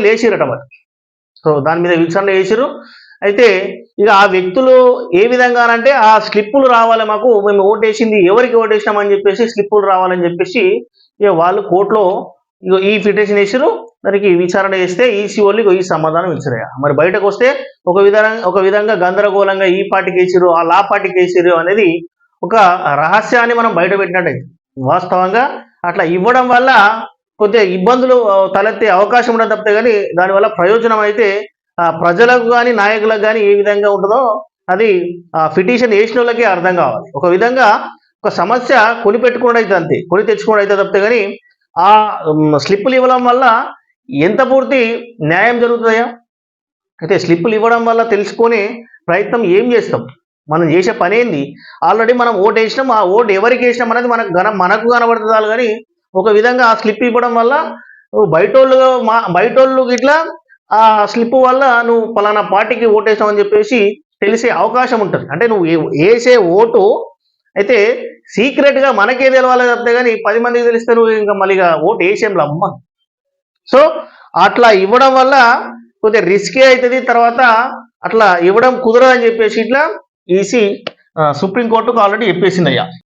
వేసిరట మరి. సో దాని మీద విచారణ చేసిరు. అయితే ఇక ఆ వ్యక్తులు ఏ విధంగానంటే ఆ స్లిప్పులు రావాలి, మాకు మేము ఓటేసింది ఎవరికి ఓటేసినామని చెప్పేసి స్లిప్పులు రావాలని చెప్పేసి ఇక వాళ్ళు కోర్టులో ఈ పిటిషన్ వేసిరు. దానికి విచారణ చేస్తే ఈసీ వాళ్ళు ఈ సమాధానం ఇచ్చారు. మరి బయటకు వస్తే ఒక విధంగా గందరగోళంగా ఈ పార్టీకి వేసిరు, ఆ లా పార్టీకి వేసిరు అనేది ఒక రహస్యాన్ని మనం బయట పెట్టినట్టయితే వాస్తవంగా అట్లా ఇవ్వడం వల్ల కొద్దిగా ఇబ్బందులు తలెత్తే అవకాశం ఉండదు తప్పితే కానీ దానివల్ల ప్రయోజనం అయితే ప్రజలకు కానీ నాయకులకు కానీ ఏ విధంగా ఉంటుందో అది పిటిషన్ వేసిన వాళ్ళకి అర్థం కావాలి. ఒక విధంగా ఒక సమస్య కొని పెట్టుకోవడం అయితే అంతే, కొని తెచ్చుకోవడం అయితే తప్పితే కానీ ఆ స్లిప్పులు ఇవ్వడం వల్ల ఎంత పూర్తి న్యాయం జరుగుతుందయ్యా? అయితే స్లిప్పులు ఇవ్వడం వల్ల తెలుసుకునే ప్రయత్నం ఏం చేస్తాం, మనం చేసే పని ఏంది? ఆల్రెడీ మనం ఓటు వేసినాం, ఆ ఓటు ఎవరికి వేసినాం అనేది మనకు కనబడుతుంది. కానీ ఒక విధంగా ఆ స్లిప్ ఇవ్వడం వల్ల బయటోళ్ళు ఇట్లా ఆ స్లిప్ వల్ల నువ్వు పలానా పార్టీకి ఓటేసావు అని చెప్పేసి తెలిసే అవకాశం ఉంటుంది. అంటే నువ్వు వేసే ఓటు అయితే సీక్రెట్గా మనకే తెలవాలి తప్పితే కానీ 10 మందికి తెలిస్తే నువ్వు ఇంకా మళ్ళీ ఓటు వేసేంలో అమ్మ. సో అట్లా ఇవ్వడం వల్ల కొద్దిగా రిస్కే అవుతుంది. తర్వాత అట్లా ఇవ్వడం కుదరదని చెప్పేసి ఇట్లా ఈసీ సుప్రీంకోర్టుకు ఆల్రెడీ చెప్పేసిందయ్యా.